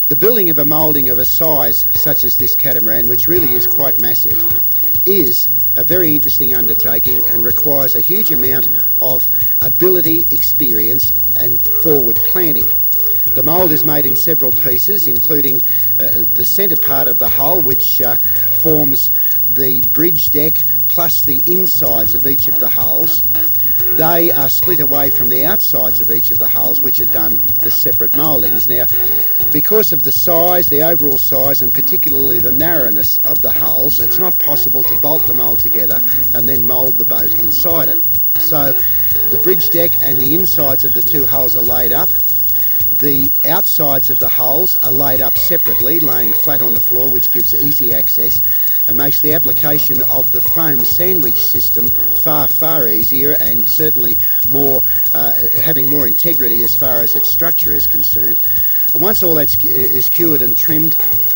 The building of a moulding of a size such as this catamaran, which really is quite massive, is a very interesting undertaking and requires a huge amount of ability, experience and forward planning. The mould is made in several pieces, including the centre part of the hull, which forms the bridge deck plus the insides of each of the hulls. They are split away from the outsides of each of the hulls, which are done as separate mouldings. Now, because of the size, the overall size, and particularly the narrowness of the hulls, it's not possible to bolt them all together and then mould the boat inside it. So the bridge deck and the insides of the two hulls are laid up. The outsides of the hulls are laid up separately, laying flat on the floor, which gives easy access and makes the application of the foam sandwich system far easier, and certainly more having more integrity as far as its structure is concerned. And once all that is cured and trimmed,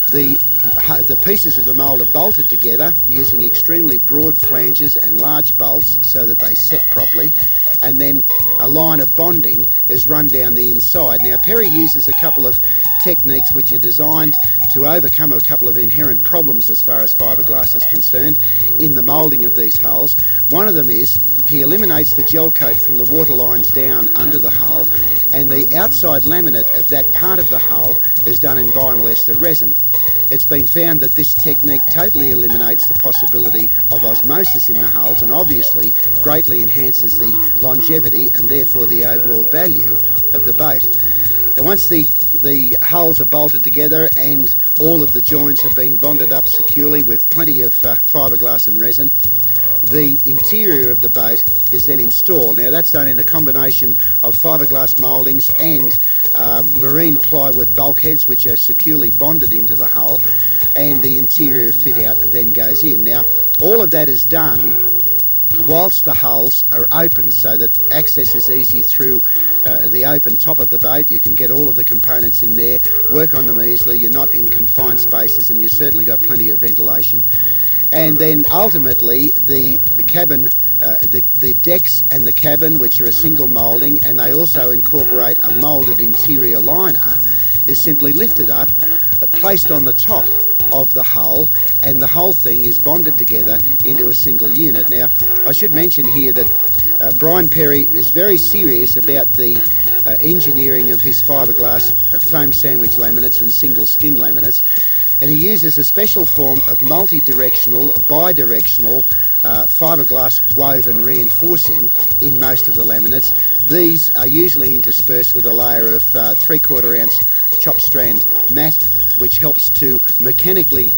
the pieces of the mould are bolted together using extremely broad flanges and large bolts so that they set properly, and then a line of bonding is run down the inside. Now, Perry uses a couple of techniques which are designed to overcome a couple of inherent problems as far as fiberglass is concerned in the moulding of these hulls. One of them is he eliminates the gel coat from the water lines down under the hull, and the outside laminate of that part of the hull is done in vinyl ester resin. It's been found that this technique totally eliminates the possibility of osmosis in the hulls and obviously greatly enhances the longevity and therefore the overall value of the boat. And once the hulls are bolted together and all of the joints have been bonded up securely with plenty of fiberglass and resin, the interior of the boat is then installed. Now, that's done in a combination of fiberglass mouldings and marine plywood bulkheads, which are securely bonded into the hull, and the interior fit out then goes in. Now, all of that is done whilst the hulls are open so that access is easy through the open top of the boat. You can get all of the components in there, work on them easily, you're not in confined spaces, and you've certainly got plenty of ventilation. And then ultimately the cabin, the decks and the cabin, which are a single moulding, and they also incorporate a moulded interior liner, is simply lifted up, placed on the top of the hull, and the whole thing is bonded together into a single unit. Now, I should mention here that Brian Perry is very serious about the engineering of his fiberglass foam sandwich laminates and single skin laminates, and he uses a special form of multi-directional, bi-directional fiberglass woven reinforcing in most of the laminates. These are usually interspersed with a layer of 3/4 ounce chop strand mat, which helps to mechanically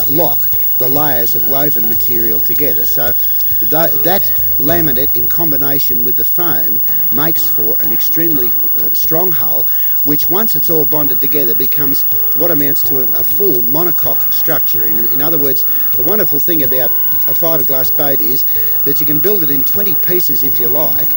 lock the layers of woven material together. So that laminate in combination with the foam makes for an extremely strong hull, which once it's all bonded together becomes what amounts to a full monocoque structure. In other words, the wonderful thing about a fiberglass boat is that you can build it in 20 pieces if you like,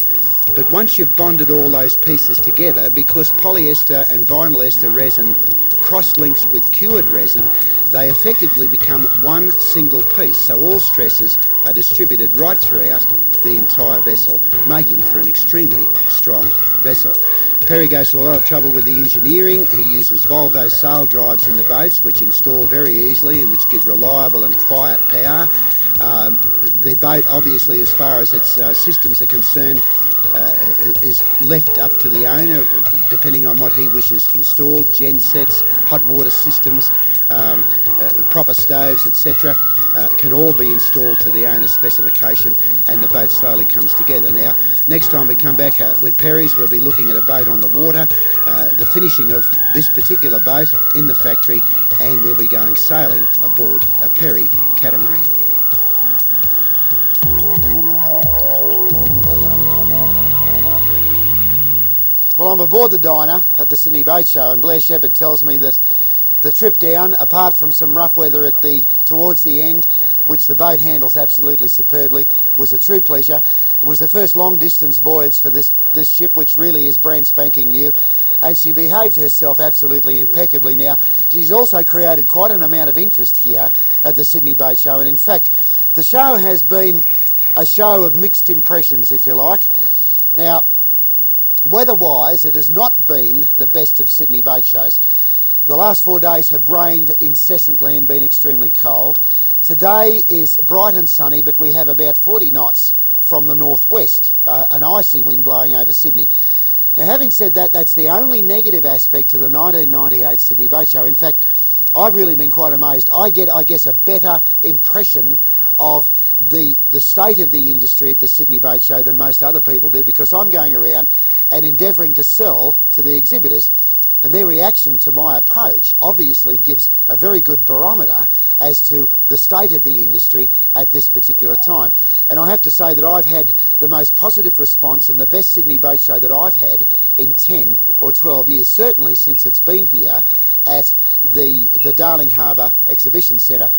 but once you've bonded all those pieces together, because polyester and vinyl ester resin cross-links with cured resin, they effectively become one single piece, so all stresses are distributed right throughout the entire vessel, making for an extremely strong vessel. Perry goes to a lot of trouble with the engineering. He uses Volvo sail drives in the boats, which install very easily and which give reliable and quiet power. The boat, obviously, as far as its systems are concerned, is left up to the owner, depending on what he wishes installed. Gen sets, hot water systems, proper stoves, etc. Can all be installed to the owner's specification, and the boat slowly comes together. Now, next time we come back with Perry's, we'll be looking at a boat on the water, the finishing of this particular boat in the factory, and we'll be going sailing aboard a Perry catamaran. Well, I'm aboard the Dyna at the Sydney Boat Show, and Blair Shepherd tells me that the trip down, apart from some rough weather towards the end, which the boat handles absolutely superbly, was a true pleasure. It was the first long-distance voyage for this ship, which really is brand spanking new, and she behaved herself absolutely impeccably. Now, she's also created quite an amount of interest here at the Sydney Boat Show, and in fact, the show has been a show of mixed impressions, if you like. Now, weather-wise, it has not been the best of Sydney boat shows. The last 4 days have rained incessantly and been extremely cold. Today is bright and sunny, but we have about 40 knots from the northwest, an icy wind blowing over Sydney. Now, having said that, that's the only negative aspect to the 1998 Sydney Boat Show. In fact, I've really been quite amazed. I get, I guess, a better impression of the state of the industry at the Sydney Boat Show than most other people do, because I'm going around and endeavouring to sell to the exhibitors. And their reaction to my approach obviously gives a very good barometer as to the state of the industry at this particular time. And I have to say that I've had the most positive response and the best Sydney Boat Show that I've had in 10 or 12 years, certainly since it's been here at the Darling Harbour Exhibition Centre.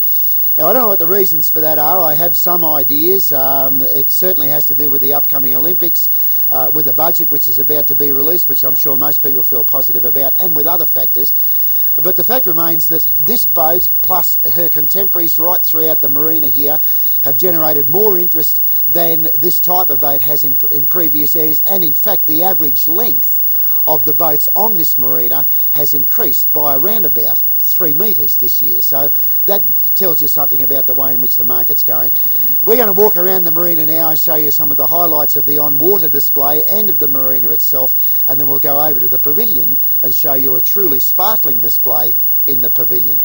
Now, I don't know what the reasons for that are. I have some ideas. It certainly has to do with the upcoming Olympics, with the budget which is about to be released, which I'm sure most people feel positive about, and with other factors. But the fact remains that this boat, plus her contemporaries right throughout the marina here, have generated more interest than this type of boat has in previous years, and in fact the average length of the boats on this marina has increased by around about 3 metres this year. So that tells you something about the way in which the market's going. We're going to walk around the marina now and show you some of the highlights of the on-water display and of the marina itself, and then we'll go over to the pavilion and show you a truly sparkling display in the pavilion.